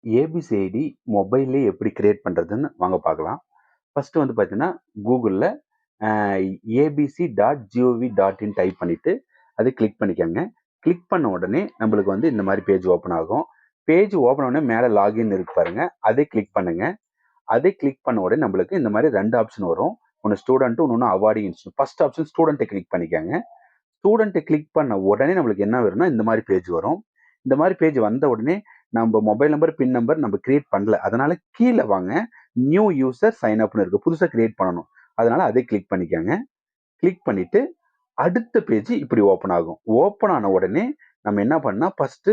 ஏபிசிஐடி மொபைல்லே எப்படி கிரியேட் பண்ணுறதுன்னு வாங்க பார்க்கலாம். ஃபஸ்ட்டு வந்து பார்த்தீங்கன்னா, கூகுளில் abc.gov.in டைப் பண்ணிவிட்டு அதை கிளிக் பண்ணிக்கோங்க. கிளிக் பண்ண உடனே நம்மளுக்கு வந்து இந்த மாதிரி பேஜ் ஓப்பன் ஆகும். பேஜ் ஓப்பன் உடனே மேலே லாகின் இருக்கு பாருங்க, அதை கிளிக் பண்ணுங்க. அதை கிளிக் பண்ண உடனே நம்மளுக்கு இந்த மாதிரி 2 ஆப்ஷன் வரும். ஒன்று ஸ்டூடெண்ட்டு, இன்னொன்று அவார்டிங் இன்ஸ்டியூட். ஃபர்ஸ்ட் ஆப்ஷன் ஸ்டூடெண்ட்டை கிளிக் பண்ணிக்கோங்க. ஸ்டூடெண்ட்டை கிளிக் பண்ண உடனே நம்மளுக்கு என்ன வரும்னா இந்த மாதிரி பேஜ் வரும். இந்த மாதிரி பேஜ் வந்த உடனே நம்ம மொபைல் நம்பர், பின் நம்பர் நம்ம கிரியேட் பண்ணல. அதனால கீழே வாங்க, நியூ யூசர் சைன் அப்னு இருக்கு. புதுசாக கிரியேட் பண்ணணும். அதனால அதை கிளிக் பண்ணிக்கோங்க. கிளிக் பண்ணிட்டு அடுத்த பேஜ் இப்படி ஓப்பன் ஆகும். ஓப்பன் ஆன உடனே நம்ம என்ன பண்ணால் ஃபர்ஸ்ட்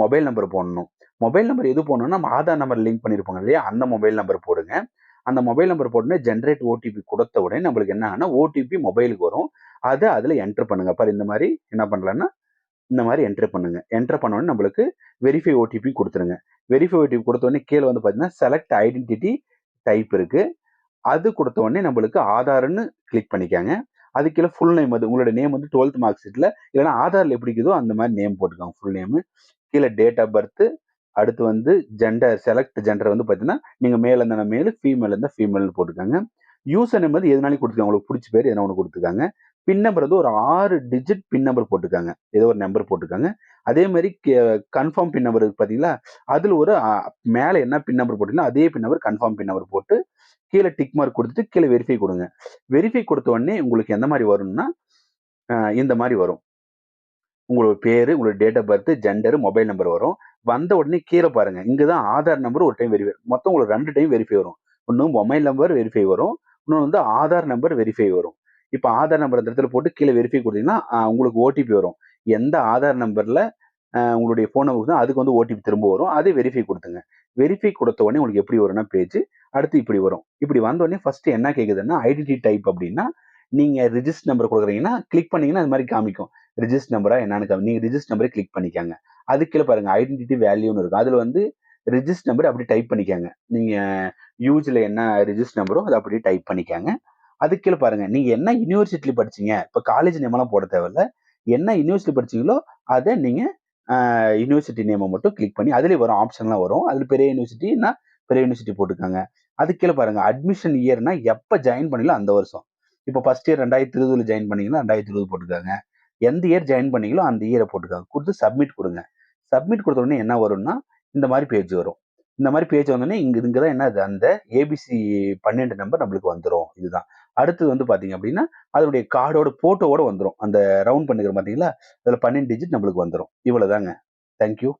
மொபைல் நம்பர் போடணும். மொபைல் நம்பர் எது போடணும்னா, நம்ம ஆதார் நம்பர் லிங்க் பண்ணியிருப்போங்க இல்லையா, அந்த மொபைல் நம்பர் போடுங்க. அந்த மொபைல் நம்பர் போட்டுனே ஜென்ரேட் ஓடிபி கொடுத்த உடனே நம்மளுக்கு என்ன ஆகுனா ஓடிபி மொபைலுக்கு வரும். அதை அதில் என்டர் பண்ணுங்க. பாரு, இந்த மாதிரி என்ன பண்ணலான்னா இந்த மாதிரி என்டர் பண்ணுங்க. என்டர் பண்ண உடனே நம்மளுக்கு வெரிஃபை ஓடிபி கொடுத்துருங்க. வெரிஃபை ஓடிபி கொடுத்த உடனே கீழே வந்து பார்த்தீங்கன்னா செலக்ட் ஐடென்டிட்டி டைப் இருக்கு. அது கொடுத்த உடனே நம்மளுக்கு ஆதார்னு கிளிக் பண்ணிக்காங்க. அது கீழே ஃபுல் நேம், அது உங்களோட நேம் வந்து 12th மார்க் ஷீட்ல இல்லைன்னா ஆதாரில் எப்படி இருக்குதோ அந்த மாதிரி நேம் போட்டுக்கோங்க, ஃபுல் நேமு. கீழே டேட் ஆஃப் பர்த், அடுத்து வந்து ஜெண்டர், செலக்ட் ஜெண்டர் வந்து பார்த்தீங்கன்னா நீங்கள் மேல் இருந்தால் மேல், ஃபீமேல் இருந்தால் ஃபீமேல்னு போட்டுக்காங்க. யூசர் நேம் வந்து எதுனாலும் கொடுத்துக்காங்க, உங்களுக்கு பிடிச்ச பேர் எதனா ஒன்று கொடுத்துக்காங்க. பின் நம்பர் வந்து ஒரு 6 டிஜிட் பின் நம்பர் போட்டுக்காங்க, ஏதோ ஒரு நம்பர் போட்டுக்காங்க. அதே மாதிரி கன்ஃபார்ம் பின் நம்பர் இருக்கு பார்த்தீங்களா, அதில் ஒரு மேலே என்ன பின் நம்பர் போட்டிங்களோ அதே பின் நம்பர் கன்ஃபார்ம் பின் நம்பர் போட்டு கீழே டிக் மார்க் கொடுத்துட்டு கீழே வெரிஃபை கொடுங்க. வெரிஃபை கொடுத்த உடனே உங்களுக்கு எந்த மாதிரி வரும்னா இந்த மாதிரி வரும். உங்களோட பேரு, உங்களோட date of birth, gender, mobile number வரும். வந்த உடனே கீழே பாருங்க, இங்கே தான் ஆதார் நம்பர் ஒரு டைம் வெரிஃபை, மொத்தம் உங்களுக்கு 2 டைம் வெரிஃபை வரும். ஒன்று மொபைல் நம்பர் வெரிஃபை வரும், இன்னொன்று வந்து ஆதார் நம்பர் வெரிஃபை வரும். இப்போ ஆதார் நம்பர் அந்த இடத்துல போட்டு கீழே வெரிஃபை கொடுத்தீங்கன்னா உங்களுக்கு ஓடிபி வரும். எந்த ஆதார் நம்பரில் உங்களுடைய ஃபோன் நம்பர் தான் அதுக்கு வந்து ஓடிபி திரும்ப வரும். அதே வெரிஃபை கொடுத்துங்க. வெரிஃபை கொடுத்த உடனே உங்களுக்கு எப்படி வரும்னா பேஜ் அடுத்து இப்படி வரும். இப்படி வந்த உடனே ஃபர்ஸ்ட் என்ன கேட்குதுன்னா ஐடென்டி டைப் அப்படின்னா, நீங்கள் ரிஜிஸ்டர் நம்பர் கொடுக்குறீங்கன்னா கிளிக் பண்ணீங்கன்னா அது மாதிரி காமிக்கும். ரிஜிஸ்டர் நம்பரா என்னன்னு நீங்கள் ரிஜிஸ்டர் நம்பரை கிளிக் பண்ணிக்காங்க. அது கீழே பாருங்க ஐடென்டிட்டி வேல்யூன்னு இருக்கும். அதில் வந்து ரிஜிஸ்டர் நம்பர் அப்படி டைப் பண்ணிக்காங்க. நீங்கள் யூஜில் என்ன ரிஜிஸ்டர் நம்பரோ அதை அப்படியே டைப் பண்ணிக்காங்க. அது கீழே பாருங்க, நீங்கள் என்ன யூனிவர்சிட்டியில் படிச்சீங்க, இப்போ காலேஜ் நேமெல்லாம் போட தேவையில்ல. என்ன யூனிவர்சிட்டி படிச்சீங்களோ அதை நீங்கள் யூனிவர்சிட்டி நேமை மட்டும் கிளிக் பண்ணி அதுலேயே வரும், ஆப்ஷன்லாம் வரும். அதில் பெரிய யூனிவர்சிட்டின்னா பெரிய யூனிவர்சிட்டி போட்டுக்காங்க. அது கீழே பாருங்க அட்மிஷன் இயர்னா எப்போ ஜாயின் பண்ணீங்களோ அந்த வருஷம். இப்போ ஃபர்ஸ்ட் இயர் 2020 ஜாயின் பண்ணீங்கன்னா 2020 போட்டுக்காங்க. எந்த இயர் ஜாயின் பண்ணீங்களோ அந்த இயரை போட்டுக்காங்க. கொடுத்து சப்மிட் கொடுங்க. சப்மிட் கொடுத்த உடனே என்ன வரும்னா இந்த மாதிரி பேஜ் வரும். இந்த மாதிரி பேஜ் வந்தோடனே இங்கே தான் என்னது அந்த ஏபிசி 12 நம்பர் நம்மளுக்கு வந்துடும். இதுதான் அடுத்தது வந்து பார்த்தீங்க அப்படின்னா அதனுடைய கார்டோட போட்டோவோட வந்துடும். அந்த ரவுண்ட் பண்ணிக்கிற பார்த்தீங்களா, அதில் 12 டிஜிட் நம்மளுக்கு வந்துடும். இவ்வளோதாங்க. தேங்க்யூ.